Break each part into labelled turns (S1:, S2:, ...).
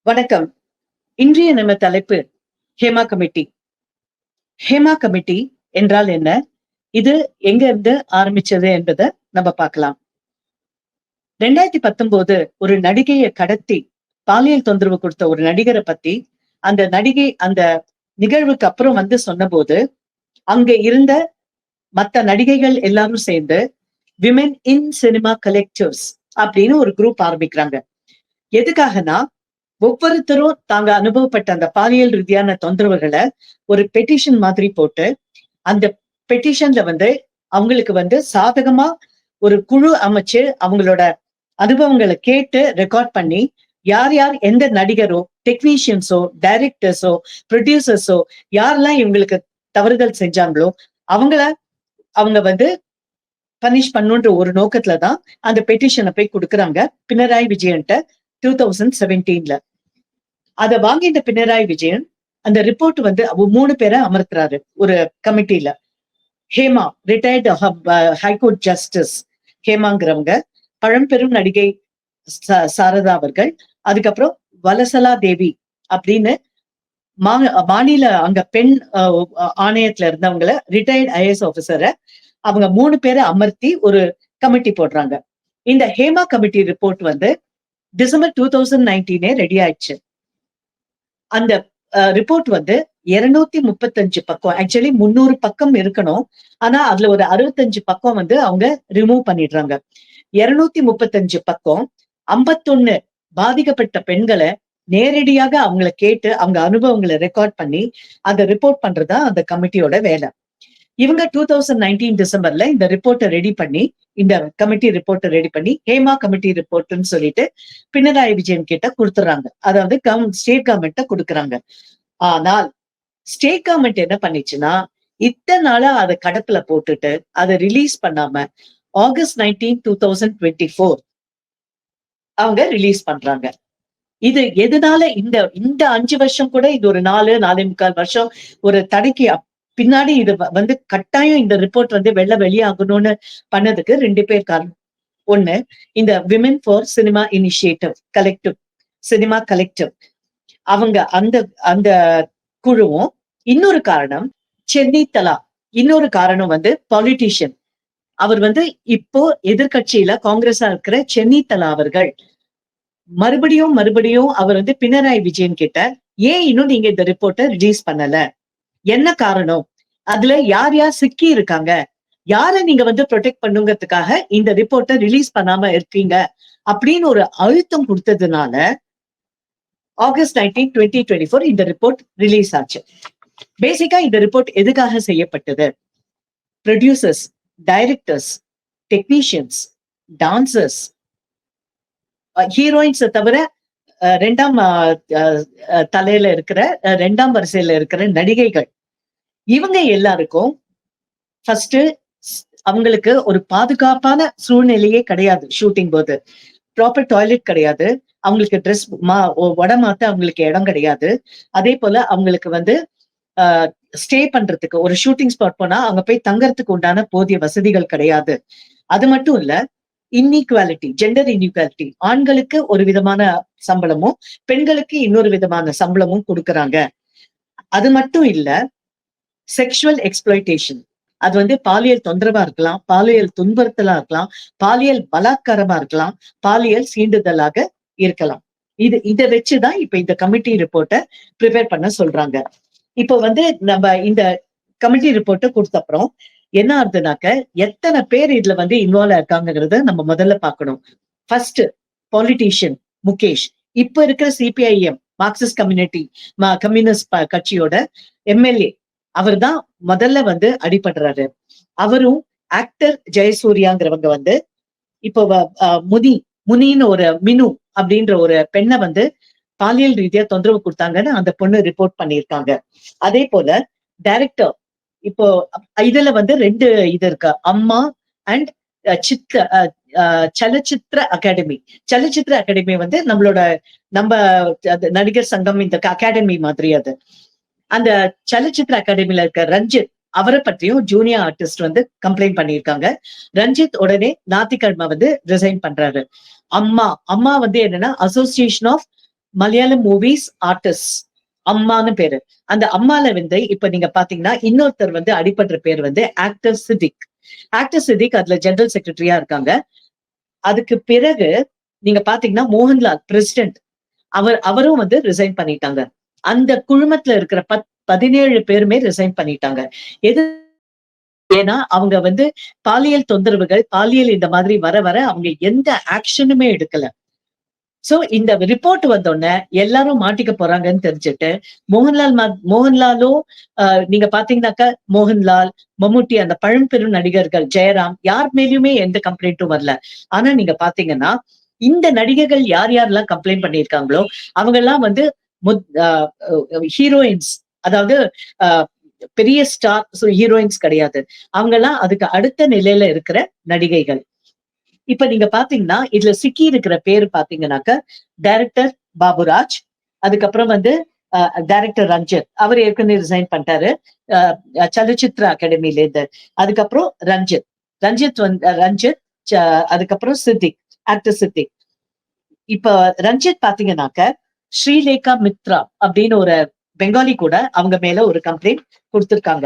S1: வணக்கம். இன்றைய நம்ம தலைப்பு ஹேமா கமிட்டி. ஹேமா கமிட்டி என்றால் என்ன? இது எங்க இருந்து ஆரம்பிச்சது என்பத நம்ம பார்க்கலாம். 2019 ஒரு நடிகைய கடத்தி பாலியல் தொந்தரவு கொடுத்த ஒரு நடிகரை பத்தி அந்த நடிகை அந்த நிகழ்வுக்கு அப்புறம் வந்து சொன்னபோது, அங்க இருந்த மத்த நடிகைகள் எல்லாரும் சேர்ந்து விமென் இன் சினிமா கலெக்டிவ்ஸ் அப்படின்னு ஒரு குரூப் ஆரம்பிக்கிறாங்க. எதுக்காகனா, ஒவ்வொருத்தரும் தாங்க அனுபவப்பட்ட அந்த பாலியல் ரீதியான தொந்தரவுகளை ஒரு பெட்டிஷன் மாதிரி போட்டு, அந்த பெட்டிஷன்ல வந்து அவங்களுக்கு வந்து சாதகமா ஒரு குழு அமைச்சு அவங்களோட அனுபவங்களை கேட்டு ரெக்கார்ட் பண்ணி, யார் யார் எந்த நடிகரோ, டெக்னீஷியன்ஸோ, டைரக்டர்ஸோ, ப்ரொடியூசர்ஸோ யாரெல்லாம் இவங்களுக்கு தவறுதல் செஞ்சாங்களோ அவங்கள அவங்க வந்து பனிஷ் பண்ணுன்ற ஒரு நோக்கத்துலதான் அந்த பெட்டிஷனை போய் கொடுக்குறாங்க பினராயி விஜயன்ட்ட 2017. அத வாங்கிட்ட பினராயி விஜயன் அந்த ரிப்போர்ட் வந்து 3 பேரை அமர்த்துறாரு ஒரு கமிட்டில. ஹேமா, ரிட்டையர்டு ஹைகோர்ட் ஜஸ்டிஸ் ஹேமாங்கிறவங்க, பழம்பெரும் நடிகை சாரதா அவர்கள், அதுக்கப்புறம் வலசலா தேவி அப்படின்னு மாநில அங்க பெண் ஆணையத்துல இருந்தவங்கள ரிட்டையர்ட் ஐஏஎஸ் ஆபீசரை அவங்க 3 பேரை அமர்த்தி ஒரு கமிட்டி போடுறாங்க. இந்த ஹேமா கமிட்டி ரிப்போர்ட் வந்து டிசம்பர் 2019 ரெடி ஆயிடுச்சு. அந்த ரிப்போர்ட் வந்து 235 பக்கம், ஆக்சுவலி 300 பக்கம் இருக்கணும். ஆனா அதுல ஒரு 65 பக்கம் வந்து அவங்க ரிமூவ் பண்ணிடுறாங்க. 235 பக்கம், 51 பாதிக்கப்பட்ட பெண்களை நேரடியாக அவங்கள கேட்டு அவங்க அனுபவங்களை ரெக்கார்ட் பண்ணி அதை ரிப்போர்ட் பண்றதா அந்த கமிட்டியோட வேலை. இவங்க 2019 டிசம்பர்ல இந்த ரிப்போர்ட்டை ரெடி பண்ணி, இந்த கமிட்டி ரிப்போர்ட்டை ரெடி பண்ணி ஹேமா கமிட்டி ரிப்போர்ட்னு சொல்லிட்டு பினராயி விஜயன் கிட்ட கொடுத்துறாங்க. அதாவது ஸ்டேட் கவர்மெண்ட்ட கொடுக்குறாங்க. ஆனால் ஸ்டேட் கவர்மெண்ட் என்ன பண்ணிச்சுன்னா, இத்தனை நாளா அதை கடப்புல போட்டுட்டு அதை ரிலீஸ் பண்ணாம ஆகஸ்ட் 19, 2024 அவங்க ரிலீஸ் பண்றாங்க. இது எதனால இந்த இந்த 5 வருஷம் கூட இது ஒரு 4.25 வருஷம் ஒரு தடைக்கு பின்னாடி இது வந்து கட்டாயம் இந்த ரிப்போர்ட் வந்து வெளியாகணும்னு பண்ணதுக்கு 2 பேர் காரணம். ஒண்ணு, இந்த women for cinema initiative collective, cinema collective, அவங்க அந்த அந்த குழுவும். இன்னொரு காரணம் சென்னை தலா. இன்னொரு காரணம் வந்து பாலிட்டிஷியன். அவர் வந்து இப்போ எதிர்கட்சியில காங்கிரஸா இருக்கிற சென்னை தலா அவர்கள் மறுபடியும் அவர் வந்து பினராயி விஜயன் கிட்ட, ஏன் இன்னும் நீங்க இந்த ரிப்போர்ட்டை ரிலீஸ் பண்ணல, என்ன காரணம், அதுல யார் யார் சிக்கி இருக்காங்க, யாரை நீங்க வந்து ப்ரொடெக்ட் பண்ணுங்கிறதுக்காக இந்த ரிப்போர்ட்டை ரிலீஸ் பண்ணாம இருக்கீங்க அப்படின்னு ஒரு அழுத்தம் கொடுத்ததுனால ஆகஸ்ட் 19, 2024 இந்த ரிப்போர்ட் ரிலீஸ் ஆச்சு. பேசிக்கா இந்த ரிப்போர்ட் எதுக்காக செய்யப்பட்டது? Producers, directors, technicians, dancers, heroines தவிர 2ஆம் தலையில இருக்கிற 2ஆம் வரிசையில இருக்கிற நடிகைகள், இவங்க எல்லாருக்கும் ஃபர்ஸ்ட் அவங்களுக்கு ஒரு பாதுகாப்பான சூழ்நிலையே கிடையாது. ஷூட்டிங் போது ப்ராப்பர் டாய்லெட் கிடையாது, அவங்களுக்கு ட்ரெஸ் உடமாத்த அவங்களுக்கு இடம் கிடையாது. அதே போல அவங்களுக்கு வந்து ஸ்டே பண்றதுக்கு ஒரு ஷூட்டிங் ஸ்பாட் போனா அங்க போய் தங்கறதுக்கு உண்டான போதிய வசதிகள் கிடையாது. அது மட்டும் இல்ல, இன்இக்வாலிட்டி, ஜெண்டர் இன்இக்வாலிட்டி, ஆண்களுக்கு ஒரு விதமான சம்பளமும் பெண்களுக்கு இன்னொரு விதமான சம்பளமும் கொடுக்கறாங்க. அது மட்டும் இல்ல, செக்ஷுவல் எக்ஸ்ப்ளாய்டேஷன், அது வந்து பாலியல் தொந்தரவா இருக்கலாம், பாலியல் துன்புறுத்தலா இருக்கலாம், பாலியல் பலாத்காரமா இருக்கலாம், பாலியல் சீண்டுதலாக இருக்கலாம். இதை வச்சுதான் இப்ப இந்த கமிட்டி ரிப்போர்ட்டை ப்ரிப்பேர் பண்ண சொல்றாங்க. இப்போ வந்து நம்ம இந்த கமிட்டி ரிப்போர்ட்டை கொடுத்த அப்புறம் என்ன ஆகுதுனாக்க, எத்தனை பேர் இதுல வந்து இன்வால்வ் இருக்காங்கிறத நம்ம முதல்ல பார்க்கணும். ஃபர்ஸ்ட், பாலிட்டிஷியன் முகேஷ், இப்ப இருக்கிற சிபிஐஎம் மார்க்சிஸ்ட் கம்யூனிஸ்ட் கட்சியோட எம்எல்ஏ, அவர் தான் முதல்ல வந்து அடிபடுறாரு. அவரும் ஆக்டர் ஜெயசூர்யாங்கிறவங்க வந்து இப்போ முனின்னு ஒரு மினு அப்படின்ற ஒரு பெண்ணை வந்து பாலியல் ரீதியா தொந்தரவு கொடுத்தாங்கன்னு அந்த பொண்ணு ரிப்போர்ட் பண்ணியிருக்காங்க. அதே போல டைரக்டர், இப்போ இதுல வந்து 2 இது இருக்கு, அம்மா அண்ட் சலச்சித்திர அகாடமி. சலச்சித்திர அகாடமி வந்து நம்ம நடிகர் சங்கம் இந்த அகாடமி மாதிரி. அது அந்த சலச்சித்திர அகாடமில இருக்க ரஞ்சித், அவரை பற்றியும் ஜூனியர் ஆர்டிஸ்ட் வந்து கம்ப்ளைண்ட் பண்ணியிருக்காங்க. ரஞ்சித் உடனே ஞாயிற்றுக்கிழமை வந்து ரிசைன் பண்றாரு. அம்மா வந்து என்னன்னா association of Malayalam movies artist அம்மான்னு பேரு. அந்த அம்மால வந்து இப்ப நீங்க பாத்தீங்கன்னா இன்னொருத்தர் வந்து அடிபடுற பேர் வந்து ஆக்டர் சித்திக். ஆக்டர் சித்திக் அதுல ஜெனரல் செக்ரட்டரியா இருக்காங்க. அதுக்கு பிறகு நீங்க பாத்தீங்கன்னா மோகன்லால் பிரசிடென்ட் அவரும் வந்து ரிசைன் பண்ணிட்டாங்க. அந்த குழுமத்துல இருக்கிற 17 பேருமே ரிசைன் பண்ணிட்டாங்க. எது ஏன்னா அவங்க வந்து பாலியல் தொந்தரவுகள், பாலியல் இந்த மாதிரி வர வர அவங்க எந்த ஆக்ஷனுமே எடுக்கல. சோ இந்த ரிப்போர்ட் வந்தோனே எல்லாரும் மாட்டிக்க போறாங்கன்னு தெரிஞ்சுட்டு மோகன்லாலும் நீங்க பாத்தீங்கன்னாக்கா மோகன்லால், மம்முட்டி அந்த பழம்பெரும் நடிகர்கள் ஜெயராம் யார் மேலயுமே எந்த கம்ப்ளைண்ட்டும் வரல. ஆனா நீங்க பாத்தீங்கன்னா இந்த நடிகைகள் யார் யாரெல்லாம் கம்ப்ளைண்ட் பண்ணியிருக்காங்களோ அவங்க எல்லாம் வந்து ஹீரோயின்ஸ், அதாவது அஹ், பெரிய ஸ்டார் ஹீரோயின்ஸ் கிடையாது. அவங்க எல்லாம் அதுக்கு அடுத்த நிலையில இருக்கிற நடிகைகள். இப்ப நீங்க பாத்தீங்கன்னா இதுல சிக்கி இருக்கிற பேரு பாத்தீங்கன்னாக்க டைரக்டர் பாபுராஜ், அதுக்கப்புறம் வந்து டைரக்டர் ரஞ்சித், அவர் ஏற்கனவே ரிசைன் பண்ணிட்டாரு சலச்சித்ர அகாடமில இருந்து. அதுக்கப்புறம் ரஞ்சித் அதுக்கப்புறம் சித்திக், ஆக்டர் சித்திக். இப்ப ரஞ்சித் பாத்தீங்கன்னாக்க ஸ்ரீலேகா மித்ரா அப்படின்னு ஒரு பெங்காலி கூட அவங்க மேல ஒரு கம்ப்ளைண்ட் கொடுத்திருக்காங்க.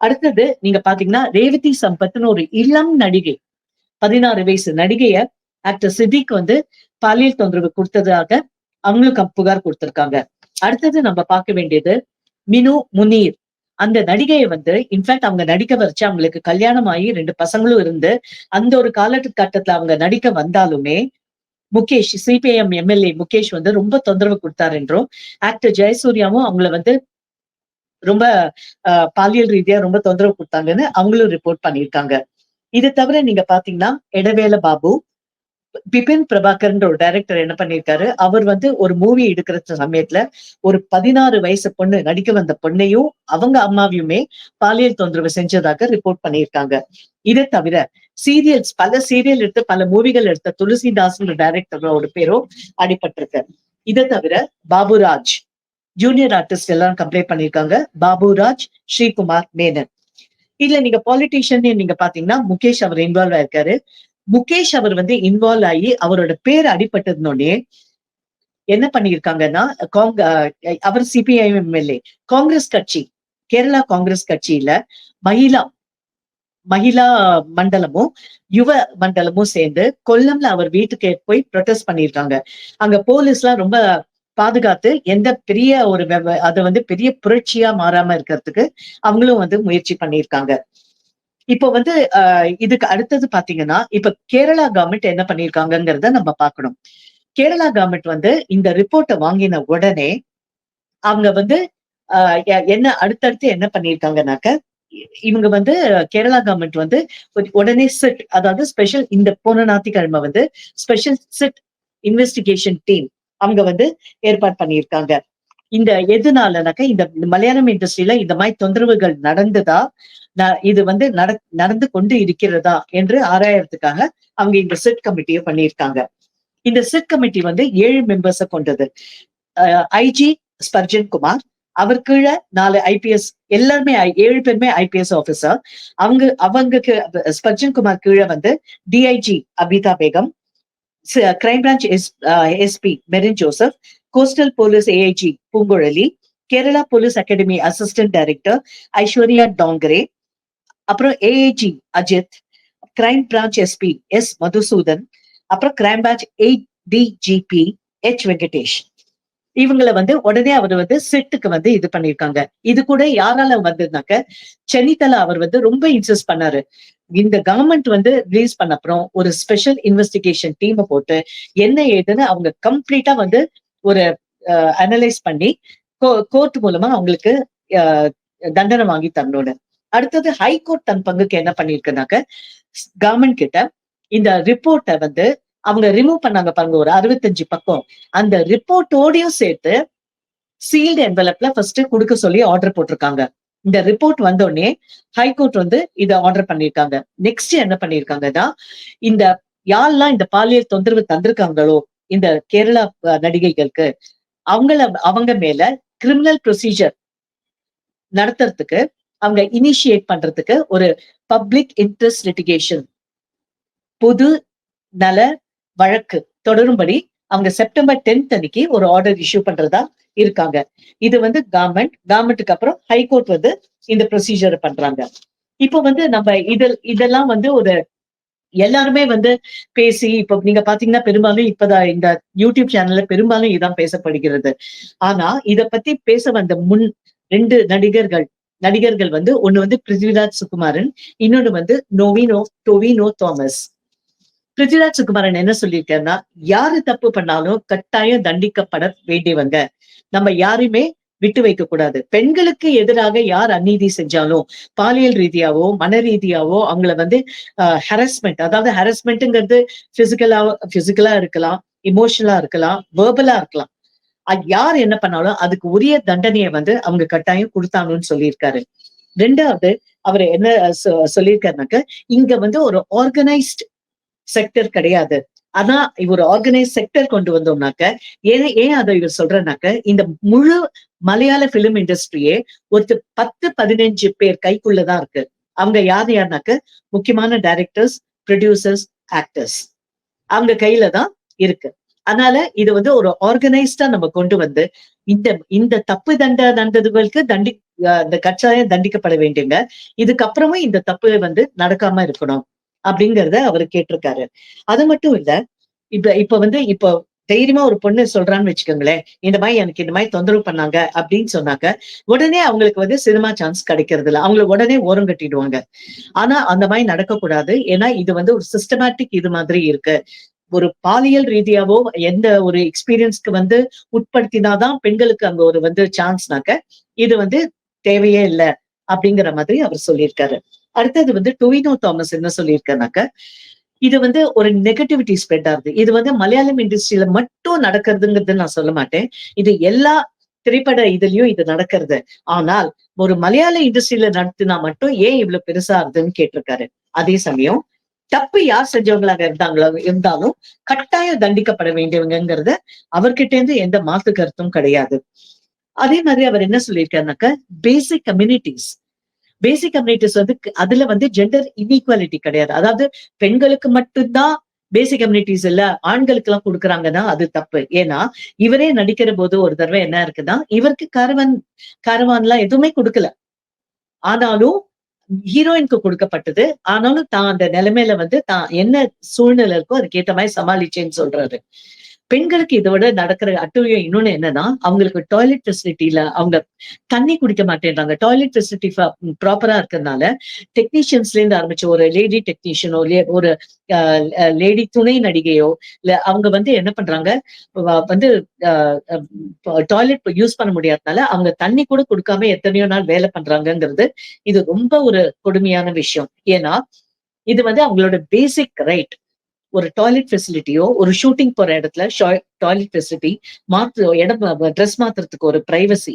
S1: அடுத்தது நீங்க பாத்தீங்கன்னா ரேவதி சம்பத்னு ஒரு இளம் நடிகை, 16 வயசு நடிகைய ஆக்டர் சித்திக் வந்து பாலியல் தொந்தரவு கொடுத்ததாக அவங்களும் புகார் கொடுத்திருக்காங்க. அடுத்தது நம்ம பார்க்க வேண்டியது மினு முனீர். அந்த நடிகையை வந்து இன்ஃபேக்ட் அவங்க நடிக்க வச்சு அவங்களுக்கு கல்யாணம் ஆகி 2 பசங்களும் இருந்து அந்த ஒரு காலகட்டத்துல அவங்க நடிக்க வந்தாலுமே முகேஷ், சிபிஐஎம் எம்எல்ஏ முகேஷ் வந்து ரொம்ப தொந்தரவு கொடுத்தாரு என்றும், ஆக்டர் ஜெயசூர்யாவும் அவங்கள வந்து ரொம்ப பாலியல் ரீதியா ரொம்ப தொந்தரவு கொடுத்தாங்கன்னு அவங்களும் ரிப்போர்ட் பண்ணியிருக்காங்க. இது தவிர நீங்க பாத்தீங்கன்னா எடவேல பாபு, பிபின் பிரபாகர்ன்ற ஒரு டைரக்டர் என்ன பண்ணிருக்காரு, அவர் வந்து ஒரு மூவி எடுக்கிற சமயத்துல ஒரு 16 வயசு பொண்ணு நடிக்க வந்த பொண்ணையும் அவங்க அம்மாவையுமே பாலியல் தொந்தரவு செஞ்சதாக ரிப்போர்ட் பண்ணியிருக்காங்க. இதை தவிர சீரியல்ஸ், பல சீரியல் எடுத்து பல மூவிகள் எடுத்த துளசிதாஸ் டைரக்டரோட பேரும் அடிபட்டிருக்கு. இதை தவிர பாபுராஜ் ஜூனியர் ஆர்டிஸ்ட் எல்லாம் கம்ப்ளைண்ட் பண்ணிருக்காங்க. பாபுராஜ், ஸ்ரீகுமார் மேனன். இதுல நீங்க பாலிட்டிஷியன் நீங்க பாத்தீங்கன்னா முகேஷ் அவர் இன்வால்வ் ஆயிருக்காரு. முகேஷ் அவர் வந்து இன்வால்வ் ஆகி அவரோட பேர் அடிபட்டதுனோடனே என்ன பண்ணிருக்காங்கன்னா அவர் சிபிஐ எம்எல்ஏ காங்கிரஸ் கட்சி, கேரளா காங்கிரஸ் கட்சியில மகிழா மகிழா மண்டலமும் யுவ மண்டலமும் சேர்ந்து கொல்லம்ல அவர் வீட்டுக்கு போய் ப்ரொடெஸ்ட் பண்ணிருக்காங்க. அங்க போலீஸ் எல்லாம் ரொம்ப பாதுகாத்து எந்த பெரிய ஒரு அதை வந்து பெரிய புரட்சியா மாறாம இருக்கிறதுக்கு அவங்களும் வந்து முயற்சி பண்ணியிருக்காங்க. இப்போ வந்து இதுக்கு அடுத்தது பாத்தீங்கன்னா இப்ப கேரளா கவர்மெண்ட் என்ன பண்ணிருக்காங்கிறத நம்ம பார்க்கணும். கேரளா கவர்மெண்ட் வந்து இந்த ரிப்போர்ட்டை வாங்கின உடனே அவங்க வந்து என்ன அடுத்தடுத்து என்ன பண்ணிருக்காங்கனாக்க, இவங்க வந்து கேரளா கவர்மெண்ட் வந்து உடனே சிட், அதாவது ஸ்பெஷல், இந்த போன ஞாயிற்றுக்கிழமை வந்து ஸ்பெஷல் சிட் இன்வெஸ்டிகேஷன் டீம் அவங்க வந்து ஏற்பாடு பண்ணியிருக்காங்க. இந்த எதுனாலனாக்க இந்த மலையாளம் இண்டஸ்ட்ரியில இந்த மாதிரி தொந்தரவுகள் நடந்ததா, இது வந்து நடந்து கொண்டு இருக்கிறதா என்று ஆராயறதுக்காக அவங்க இந்த சிட் கமிட்டியை பண்ணியிருக்காங்க. இந்த சிட் கமிட்டி வந்து 7 மெம்பர்ஸை கொண்டது. ஐஜி ஸ்பர்ஜன் குமார், அவர் கீழே 4 ஐபிஎஸ், எல்லாருமே 7 பேருமே ஐபிஎஸ் ஆபீசர். அவங்களுக்கு ஸ்பர்ஜன் குமார் கீழே வந்து DIG Abida Begum, crime branch SP Merin Joseph, coastal police AIG Poonguzhali, Kerala police academy assistant director Aishwarya Dongre, அப்புறம் AIG Ajith, crime branch SP S Madhusudan, அப்புறம் crime branch DGP H Venkatesh. இவங்களை வந்து உடனே அவர் வந்து சிட்டுக்கு வந்து இது பண்ணிருக்காங்க. இது கூட யாரால வந்ததுனாக்க சென்னித்தலா அவர் வந்து ரொம்ப இன்சிஸ்ட் பண்ணாரு. இந்த கவர்மெண்ட் வந்து ரிலீஸ் பண்ண அப்புறம் ஒரு ஸ்பெஷல் இன்வெஸ்டிகேஷன் டீமை போட்டு என்ன ஏதுன்னு அவங்க கம்ப்ளீட்டா வந்து ஒரு அனலைஸ் பண்ணி கோர்ட் மூலமா அவங்களுக்கு தண்டனை வாங்கி தரணும்னு. அடுத்தது ஹைகோர்ட் தன் பங்குக்கு என்ன பண்ணிருக்குனாக்க கவர்மெண்ட் கிட்ட இந்த ரிப்போர்ட்டை வந்து அவங்க ரிமூவ் பண்ணாங்க பாருங்க, ஒரு 65 பக்கம். அந்த ரிப்போர்ட்டோடையும் சேர்த்து சீல்டு என்வலப்ல ஃபர்ஸ்ட் கொடுக்க சொல்லி ஆர்டர் போட்டிருக்காங்க. இந்த ரிப்போர்ட் வந்தோடனே ஹைகோர்ட் வந்து இத ஆர்டர் பண்ணிருக்காங்க. நெக்ஸ்ட் என்ன பண்ணிருக்காங்கன்னா, இந்த யாரெல்லாம் இந்த பாலியல் தொந்தரவு தந்திருக்காங்களோ இந்த கேரளா நடிகைகளுக்கு, அவங்க மேல கிரிமினல் ப்ரொசீஜர் நடத்துறதுக்கு, அவங்க இனிஷியேட் பண்றதுக்கு ஒரு பப்ளிக் இன்ட்ரெஸ்ட் லிட்டிகேஷன், பொது நல வழக்கு தொடரும்படி அவங்க செப்டம்பர் 10th அன்னைக்கு ஒரு ஆர்டர் இஷ்யூ பண்றதா இருக்காங்க. இது வந்து கவர்மெண்ட்டுக்கு அப்புறம் ஹைகோர்ட் வந்து இந்த ப்ரொசீஜர் பண்றாங்க. இப்போ வந்து நம்ம இதெல்லாம் வந்து ஒரு எல்லாருமே வந்து பேசி இப்ப நீங்க பாத்தீங்கன்னா பெரும்பாலும் இப்பதான் இந்த யூடியூப் சேனல்ல பெரும்பாலும் இதான் பேசப்படுகிறது. ஆனா இத பத்தி பேச வந்த முன் 2 நடிகர்கள் வந்து ஒண்ணு வந்து பிருத்திவிராஜ் சுகுமாரன், இன்னொன்னு வந்து டொவினோ தாமஸ். பிருத்திவிராஜ் சுகுமாரன் என்ன சொல்லியிருக்காருன்னா, யாரு தப்பு பண்ணாலும் கட்டாயம் தண்டிக்கப்பட வேண்டியவங்க. நம்ம யாரையுமே விட்டு வைக்க கூடாது. பெண்களுக்கு எதிராக யார் அநீதி செஞ்சாலும், பாலியல் ரீதியாவோ, மன ரீதியாவோ அவங்கள வந்து ஹராஸ்மென்ட், அதாவது ஹராஸ்மென்ட்ங்கிறது பிசிக்கலா இருக்கலாம், எமோஷனலா இருக்கலாம், வெர்பலா இருக்கலாம். அது யார் என்ன பண்ணாலும் அதுக்கு உரிய தண்டனைய வந்து அவங்க கட்டாயம் குடுத்தாங்கன்னு சொல்லியிருக்காரு. 2வது அவரு என்ன சொல்லியிருக்காருனாக்க, இங்க வந்து ஒரு ஆர்கனைஸ்ட் செக்டர் கிடையாது. ஆனா ஒரு ஆர்கனைஸ் செக்டர் கொண்டு வந்தோம்னாக்க, ஏன் அத இவர் சொல்றேன்னாக்க, இந்த முழு மலையாள பிலிம் இண்டஸ்ட்ரியே ஒரு 10, 15 பேர் கைக்குள்ளதான் இருக்கு. அவங்க யாருனாக்க, முக்கியமான டைரக்டர்ஸ், ப்ரொடியூசர்ஸ், ஆக்டர்ஸ். அவங்க கையில தான் இருக்கு. அதனால இது வந்து ஒரு ஆர்கனைஸ்டா நம்ம கொண்டு வந்து, இந்த இந்த தப்பு நடந்ததுகளுக்கு இந்த கட்டாயம் தண்டிக்கப்பட வேண்டியவங்க. இதுக்கப்புறமும் இந்த தப்பு வந்து நடக்காம இருக்கணும். அப்படிங்கிறத அவரு கேட்டிருக்காரு. அது மட்டும் இல்ல, இப்ப தைரியமா ஒரு பொண்ணு சொல்றான்னு வச்சுக்கோங்களேன். எனக்கு இந்த மாரி தொந்தரவு பண்ணாங்க அப்படின்னு சொன்னாக்க, உடனே அவங்களுக்கு வந்து சினிமா சான்ஸ் கிடைக்கிறது இல்ல. அவங்கள உடனே ஓரம் கட்டிடுவாங்க. ஆனா அந்த மாரி நடக்கக்கூடாது. ஏன்னா இது வந்து ஒரு சிஸ்டமேட்டிக் இது மாதிரி இருக்கு. ஒரு பாலியல் ரீதியாவோ எந்த ஒரு எக்ஸ்பீரியன்ஸ்க்கு வந்து உட்படுத்தினாதான் பெண்களுக்கு அங்க ஒரு வந்து சான்ஸ்னாக்க, இது வந்து தேவையே இல்ல அப்படிங்கிற மாதிரி அவர் சொல்லியிருக்காரு. அடுத்தது வந்து டொவினோ தாமஸ் என்ன சொல்லியிருக்காருனாக்க, இது வந்து ஒரு நெகட்டிவிட்டி ஸ்ப்ரெட் ஆகுது. இது வந்து மலையாளம் இண்டஸ்ட்ரியில மட்டும் நடக்கிறதுங்கிறது நான் சொல்ல மாட்டேன். இது எல்லா திரைப்பட இதுலயும் இது நடக்கிறது. ஆனால் ஒரு மலையாள இண்டஸ்ட்ரியில நடத்தினா மட்டும் ஏன் இவ்வளவு பெருசா ஆகுதுன்னு கேட்டிருக்காரு. அதே சமயம் தப்பு யார் செஞ்சவங்களாக இருந்தாலும் கட்டாயம் தண்டிக்கப்பட வேண்டியவங்கிறத அவர்கிட்ட இருந்து எந்த மாற்று கருத்தும் கிடையாது. அதே மாதிரி அவர் என்ன சொல்லியிருக்காருனாக்க, பேசிக் கம்யூனிட்டிஸ் வந்து அதுல வந்து ஜெண்டர் இன்இக்வாலிட்டி கிடையாது. அதாவது பெண்களுக்கு மட்டும்தான் பேசிக் கம்யூனிட்டிஸ் இல்ல ஆண்களுக்கு எல்லாம் கொடுக்குறாங்கன்னா அது தப்பு. ஏன்னா இவரே நடிக்கிற போது ஒரு தடவை என்ன இருக்குன்னா, இவருக்கு கரவான்லாம் எதுவுமே கொடுக்கல. ஆனாலும் ஹீரோயினுக்கு கொடுக்கப்பட்டது. ஆனாலும் தான் அந்த நிலைமையில வந்து தான் என்ன சூழ்நிலை இருக்கோ அதுக்கு ஏத்த மாதிரி சமாளிச்சேன்னு சொல்றாரு. பெண்களுக்கு இதை விட நடக்கிற அட்டூழியம் இன்னொன்னு என்னன்னா, அவங்களுக்கு டாய்லெட் ஃபெசிலிட்டில அவங்க தண்ணி குடிக்க மாட்டேன்றாங்க. டாய்லெட் ஃபெசிலிட்டி ப்ராப்பரா இருக்கிறதுனால, டெக்னீஷியன்ஸ்ல இருந்து ஆரம்பிச்சு ஒரு லேடி டெக்னீஷியனோ, ஒரு லேடி துணை நடிகையோ, இல்ல அவங்க வந்து என்ன பண்றாங்க, வந்து டாய்லெட் யூஸ் பண்ண முடியாதனால, அவங்க தண்ணி கூட குடுக்காம எத்தனையோ நாள் வேலை பண்றாங்கங்கிறது, இது ரொம்ப ஒரு கொடுமையான விஷயம். ஏன்னா, இது வந்து அவங்களோட பேசிக் ரைட். ஒரு டாய்லெட் ஃபெசிலிட்டியோ, ஒரு ஷூட்டிங் போற இடத்துல டாய்லெட் ஃபெசிலிட்டி, ட்ரெஸ் மாத்துறதுக்கு ஒரு பிரைவசி.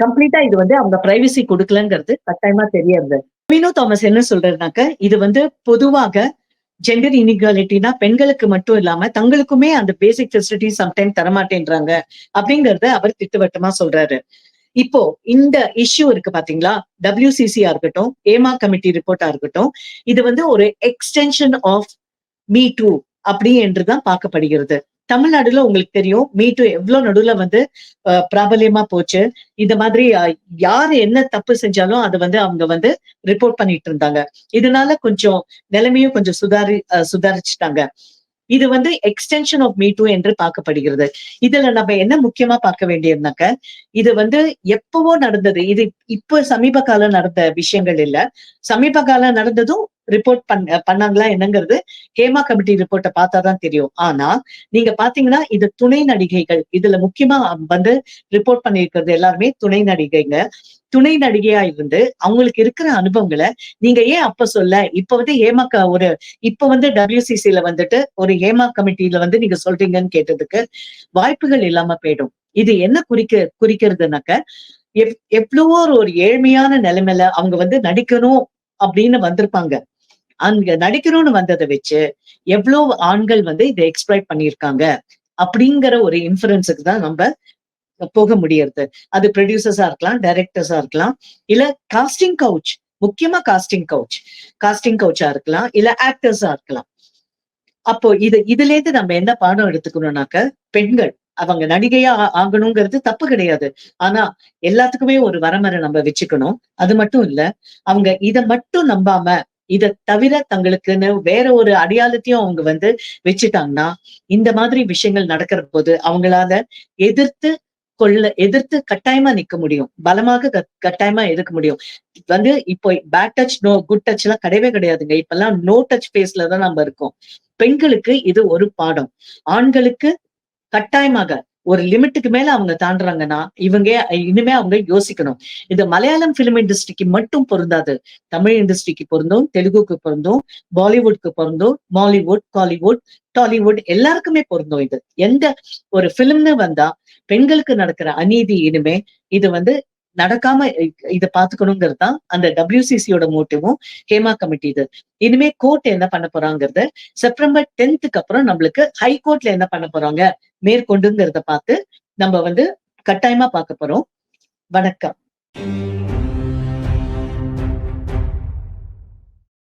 S1: கம்ப்ளீட்டா இது வந்து அவங்க பிரைவசி குடுக்கலங்கிறது கட்டாயமா தெரியறது. மீனு தாமஸ் என்ன சொல்றாருனாக்க, இது வந்து பொதுவாக ஜெண்டர் இன்இக்வாலிட்டினா பெண்களுக்கு மட்டும் இல்லாம தங்களுக்குமே அந்த பேசிக் ஃபெசிலிட்டி சம்டைம் தரமாட்டேன்றாங்க அப்படிங்கறத அவர் திட்டவட்டமா சொல்றாரு. இப்போ இந்த இஷ்யூ இருக்கு பாத்தீங்களா, WCC-யா இருக்கட்டும், ஏமா கமிட்டி ரிப்போர்ட்டா இருக்கட்டும், இது வந்து ஒரு எக்ஸ்டென்ஷன் ஆஃப் மீ டூ அப்படி என்றுதான் பார்க்கப்படுகிறது. தமிழ்நாடுல உங்களுக்கு தெரியும் மீ டூ எவ்வளவு நடுவுல வந்து பிராபல்யமா போச்சு. இந்த மாதிரி யாரு என்ன தப்பு செஞ்சாலும் அதை வந்து அவங்க வந்து ரிப்போர்ட் பண்ணிட்டு இருந்தாங்க. இதனால கொஞ்சம் நிலைமையும் கொஞ்சம் சுதாரிச்சுட்டாங்க. இது வந்து எக்ஸ்டென்ஷன் ஆஃப் மீ டூ என்று பார்க்கப்படுகிறது. இதுல நம்ம என்ன முக்கியமா பார்க்க வேண்டியதுனாக்க, இது வந்து எப்பவோ நடந்தது. இது இப்ப சமீப காலம் நடந்த விஷயங்கள் இல்ல. சமீப காலம் நடந்ததும் ரிப்போர்ட் பண்ணாங்களா என்னங்கிறது ஹேமா கமிட்டி ரிப்போர்ட்டை பார்த்தாதான் தெரியும். ஆனா நீங்க பாத்தீங்கன்னா இது துணை நடிகைகள் இதுல முக்கியமா வந்து ரிப்போர்ட் பண்ணியிருக்கிறது எல்லாருமே துணை நடிகைங்க. துணை நடிகையா இருந்து அவங்களுக்கு இருக்கிற அனுபவங்களை நீங்க ஏன் அப்ப சொல்ல இப்ப வந்து இப்ப வந்து WCC-ல வந்துட்டு ஒரு ஹேமா கமிட்டியில வந்து நீங்க சொல்றீங்கன்னு கேட்டதுக்கு வாய்ப்புகள் இல்லாம போயிடும். இது என்ன குறிக்கிறதுனாக்க, எவ்வளவோ ஒரு ஏழ்மையான நிலைமையில அவங்க வந்து நடிக்கணும் அப்படின்னு வந்திருப்பாங்க. அங்க நடிக்கணும்னு வந்ததை வச்சு எவ்வளவு ஆண்கள் வந்து இதை எக்ஸ்பிளாய்ட் பண்ணியிருக்காங்க அப்படிங்கிற ஒரு இன்ஃபரன்ஸுக்கு தான் நம்ம போக முடியறது. அது ப்ரொடியூசர்ஸா இருக்கலாம், டைரக்டர்ஸா இருக்கலாம், இல்ல காஸ்டிங் கவுச், முக்கியமா காஸ்டிங் கவுச்சா இருக்கலாம், இல்ல ஆக்டர்ஸா இருக்கலாம். அப்போ இதுல இருந்து நம்ம என்ன பாடம் எடுத்துக்கணும்னாக்க, பெண்கள் அவங்க நடிகையா ஆகணுங்கிறது தப்பு கிடையாது. ஆனா எல்லாத்துக்குமே ஒரு வரம்பர நம்ம வச்சுக்கணும். அது மட்டும் இல்ல, அவங்க இத மட்டும் நம்பாம, இத தவிர தங்களுக்குன்னு வேற ஒரு அடையாளத்தையும் அவங்க வச்சுட்டாங்கன்னா, இந்த மாதிரி விஷயங்கள் நடக்கிற போது அவங்களால எதிர்த்து எதிர்த்து கட்டாயமா நிக்க முடியும். பலமாக கட்டாயமா எதிர்க்க முடியும். இப்போ பேட் டச், குட் டச்லாம் கிடையவே கிடையாதுங்க. இப்பல்லாம் நோ டச் பேஸ்ல தான் நம்ம இருக்கோம். பெண்களுக்கு இது ஒரு பாடம். ஆண்களுக்கு கட்டாயமாக ஒரு லிமிட்டுக்கு மேல அவங்க தாண்டுறாங்கன்னா, இனிமே அவங்க யோசிக்கணும். இது மலையாளம் பிலிம் இண்டஸ்ட்ரிக்கு மட்டும் பொருந்தாது. தமிழ் இண்டஸ்ட்ரிக்கு பொருந்தும், தெலுங்குக்கு பொருந்தும், பாலிவுட்க்கு பொருந்தும், மாலிவுட், காலிவுட், டாலிவுட் எல்லாருக்குமே பொருந்தும் இது. எந்த ஒரு பிலிம்னு வந்தா, பெண்களுக்கு நடக்கிற அநீதி இனிமே இது நடக்காம இத பாத்துக்கணுங்கிறது தான் அந்த WCCயோட மோட்டிவும், ஹேமா கமிட்டி இது. இனிமே கோர்ட் என்ன பண்ண போறாங்கிறத செப்டம்பர் 10க்கு அப்புறம் நம்மளுக்கு ஹை கோர்ட்ல என்ன பண்ண போறாங்க மேற்கொண்டுங்கிறத பார்த்து நம்ம கட்டாயமா பார்க்க போறோம். வணக்கம்.